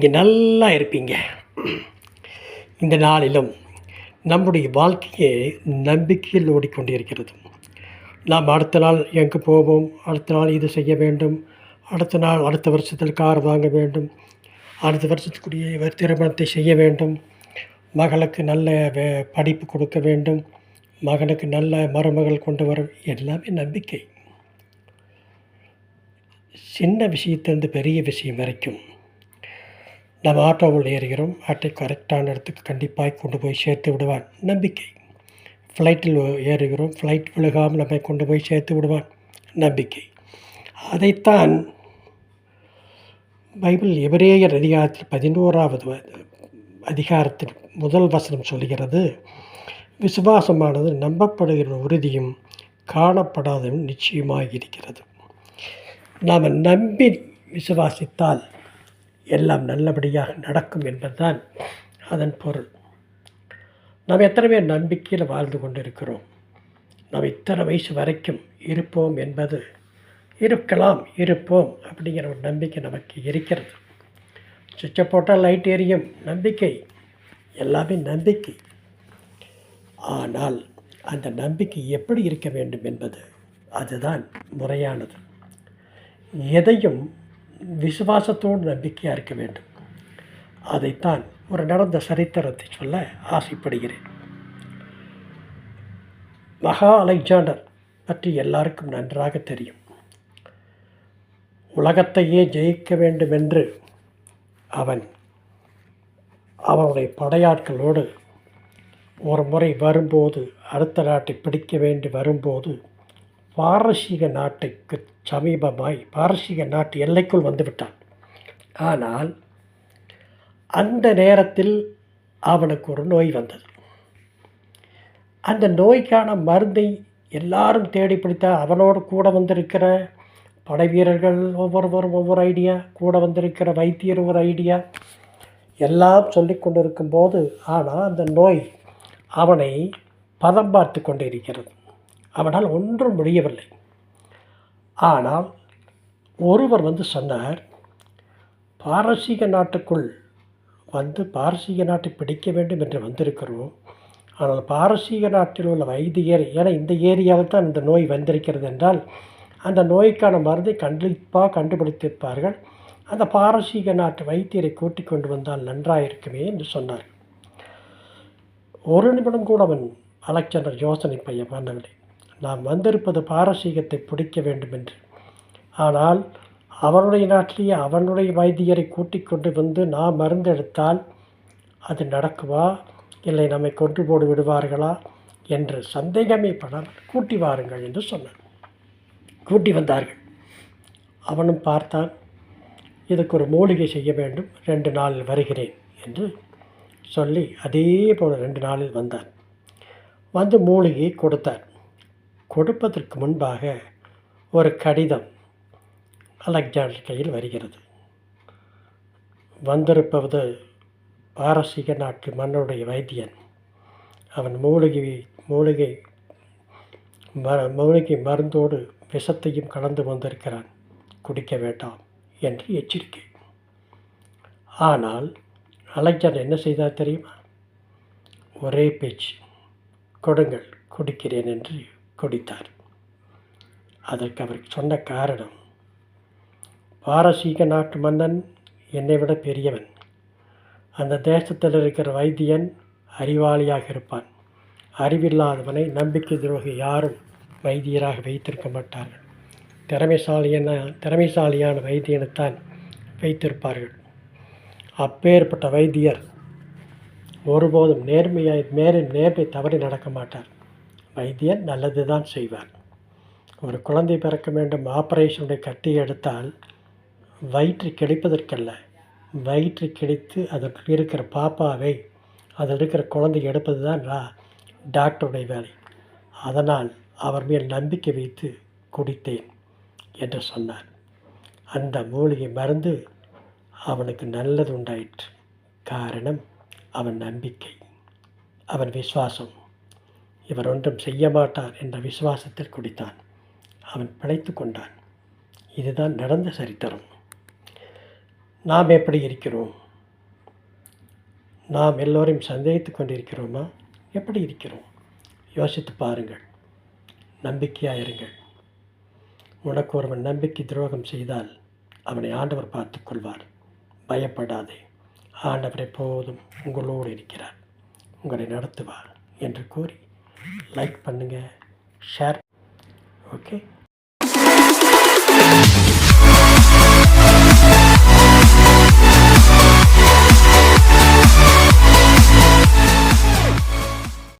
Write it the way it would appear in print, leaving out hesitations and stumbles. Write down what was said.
நீங்கள் நல்லா இருப்பீங்க. இந்த நாளிலும் நம்முடைய வாழ்க்கையே நம்பிக்கையில் ஓடிக்கொண்டிருக்கிறது. நாம் அடுத்த நாள் எங்கே போவோம், அடுத்த நாள் இது செய்ய வேண்டும், அடுத்த நாள் அடுத்த வருஷத்தில் கார் வாங்க வேண்டும், அடுத்த வருஷத்துக்குரிய திருமணத்தை செய்ய வேண்டும், மகளுக்கு நல்ல படிப்பு கொடுக்க வேண்டும், மகனுக்கு நல்ல மருமகள் கொண்டு வர, எல்லாமே நம்பிக்கை. சின்ன விஷயத்திலிருந்து பெரிய விஷயம் வரைக்கும் நம்ம ஆட்டோவில் ஏறுகிறோம், ஆட்டை கரெக்டான இடத்துக்கு கண்டிப்பாக கொண்டு போய் சேர்த்து விடுவான், நம்பிக்கை. ஃப்ளைட்டில் ஏறுகிறோம், ஃப்ளைட் விழுகாமல் நம்மை கொண்டு போய் சேர்த்து விடுவான், நம்பிக்கை. அதைத்தான் பைபிள் எபிரேயர் அதிகாரத்தில் 11வது அதிகாரத்தில் முதல் வசனம் சொல்கிறது, விசுவாசமானது நம்பப்படுகிற உறுதியும் காணப்படாததும் நிச்சயமாக இருக்கிறது. நாம் நம்பி விசுவாசித்தால் எல்லாம் நல்லபடியாக நடக்கும் என்பதுதான் அதன் பொருள். நாம் எத்தனை பேர் நம்பிக்கையில் வாழ்ந்து கொண்டிருக்கிறோம்? நாம் இத்தனை வயசு வரைக்கும் இருப்போம் என்பது, இருக்கலாம், இருப்போம் அப்படிங்கிற ஒரு நம்பிக்கை நமக்கு இருக்கிறது. சுவிட்சை போட்டால் லைட் எரியும், நம்பிக்கை, எல்லாமே நம்பிக்கை. ஆனால் அந்த நம்பிக்கை எப்படி இருக்க வேண்டும் என்பது அதுதான் முறையானது. எதையும் விசுவாசத்தோடு நம்பிக்கையாக இருக்க வேண்டும். அதைத்தான் ஒரு நடந்த சரித்திரத்தை சொல்ல ஆசைப்படுகிறேன். மகா அலெக்சாண்டர் பற்றி எல்லாருக்கும் நன்றாக தெரியும். உலகத்தையே ஜெயிக்க வேண்டுமென்று அவனுடைய படையாட்களோடு ஒரு முறை வரும்போது, அடுத்த நாட்டை பிடிக்க வேண்டி வரும்போது, பாரசீக நாட்டுக்கு சமீபமாய் பாரசீக நாட்டு எல்லைக்குள் வந்துவிட்டான். ஆனால் அந்த நேரத்தில் அவனுக்கு ஒரு நோய் வந்தது. அந்த நோய்க்கான மருந்தை எல்லாரும் தேடி பிடித்தால், அவனோடு கூட வந்திருக்கிற படை வீரர்கள் ஒவ்வொருவரும் ஒவ்வொரு ஐடியா, கூட வந்திருக்கிற வைத்தியர் ஒரு ஐடியா, எல்லாம் சொல்லி கொண்டு இருக்கும்போது, ஆனால் அந்த நோய் அவனை பதம் பார்த்து கொண்டு இருக்கிறது. அவனால் ஒன்றும் முடியவில்லை. ஆனால் ஒருவர் சொன்னார், பாரசீக நாட்டுக்குள் வந்து பாரசீக நாட்டை பிடிக்க வேண்டும் என்று வந்திருக்கிறோம். ஆனால் பாரசீக நாட்டில் உள்ள வைத்தியர், ஏன்னா இந்த ஏரியாவில் தான் இந்த நோய் வந்திருக்கிறது என்றால் அந்த நோய்க்கான மருந்தை கண்டிப்பாக கண்டுபிடித்திருப்பார்கள். அந்த பாரசீக நாட்டு வைத்தியரை கூட்டிக் கொண்டு வந்தால் நன்றாயிருக்குமே என்று சொன்னார். ஒரு நிமிடம் கூட அவன் அலெக்சாண்டர் யோசனை பண்ணவில்லை. நாம் வந்திருப்பது பாரசீகத்தை பிடிக்க வேண்டும் என்று. ஆனால் அவனுடைய நாட்டிலேயே அவனுடைய வைத்தியரை கூட்டிக் கொண்டு வந்து நாம் மருந்து எடுத்தால் அது நடக்குமா, இல்லை நம்மை கொண்டு போடு விடுவார்களா என்று சந்தேகமே படாமல் கூட்டி வாருங்கள் என்று சொன்னான். கூட்டி வந்தார்கள். அவனும் பார்த்தான், இதுக்கு ஒரு மூலிகை செய்ய வேண்டும், 2 நாளில் வருகிறேன் என்று சொல்லி அதே போல் 2 நாளில் வந்தான். வந்து மூலிகையை கொடுத்தார். கொடுப்பதற்கு முன்பாக ஒரு கடிதம் அலெக்சாண்டர் கையில் வருகிறது. வந்திருப்பது பாரசீக நாட்டு மன்னருடைய வைத்தியன். அவன் மூலிகை மருந்தோடு விஷத்தையும் கலந்து வந்திருக்கிறான், குடிக்க வேண்டாம் என்று எச்சரிக்கை. ஆனால் அலெக்சாண்டர் என்ன செய்தார் தெரியுமா? ஒரே பேச்சு, கொடுங்கள், குடிக்கிறேன் என்று குடித்தார். அதற்கு அவருக்கு சொன்ன காரணம், பாரசீக நாட்டு மன்னன் என்னை விட பெரியவன், அந்த தேசத்தில் இருக்கிற வைத்தியன் அறிவாளியாக இருப்பான், அறிவில்லாதவனை நம்பிக்கை துரோகி யாரும் வைத்தியராக வைத்திருக்க மாட்டார்கள், திறமைசாலியான வைத்தியனைத்தான் வைத்திருப்பார்கள். அப்பேற்பட்ட வைத்தியர் ஒருபோதும் நேர்மை தவறி நடக்க மாட்டார். வைத்தியர் நல்லது தான் செய்வார். ஒரு குழந்தை பிறக்க வேண்டும், ஆப்ரேஷனுடைய கட்டி எடுத்தால் வயிற்று கிடைப்பதற்கல்ல, வயிற்று கிடைத்து அதற்கு இருக்கிற பாப்பாவை, அதில் இருக்கிற குழந்தை எடுப்பது தான் டாக்டருடைய வேலை. அதனால் அவர் மேல் நம்பிக்கை வைத்து குடித்தேன் என்று சொன்னார். அந்த மூலிகை மருந்து அவனுக்கு நல்லது உண்டாயிற்று. காரணம் அவன் நம்பிக்கை, அவன் விசுவாசம். இவர் ஒன்றும் செய்ய மாட்டார் என்ற விசுவாசத்தில் குடித்தான். அவன் பிழைத்து கொண்டான். இதுதான் நடந்த சரித்திரம். நாம் எப்படி இருக்கிறோம்? நாம் எல்லோரையும் சந்தேகித்து கொண்டிருக்கிறோமா? எப்படி இருக்கிறோம்? யோசித்து பாருங்கள். நம்பிக்கையாக இருங்கள். உனக்கு ஒருவன் நம்பிக்கை துரோகம் செய்தால் அவனை ஆண்டவர் பார்த்துக் கொள்வார். பயப்படாதே. ஆண்டவர் எப்போதும் உங்களோடு இருக்கிறார், உங்களை நடத்துவார் என்று கூறி லைக் பண்ணுங்கள், ஷேர். ஓகே.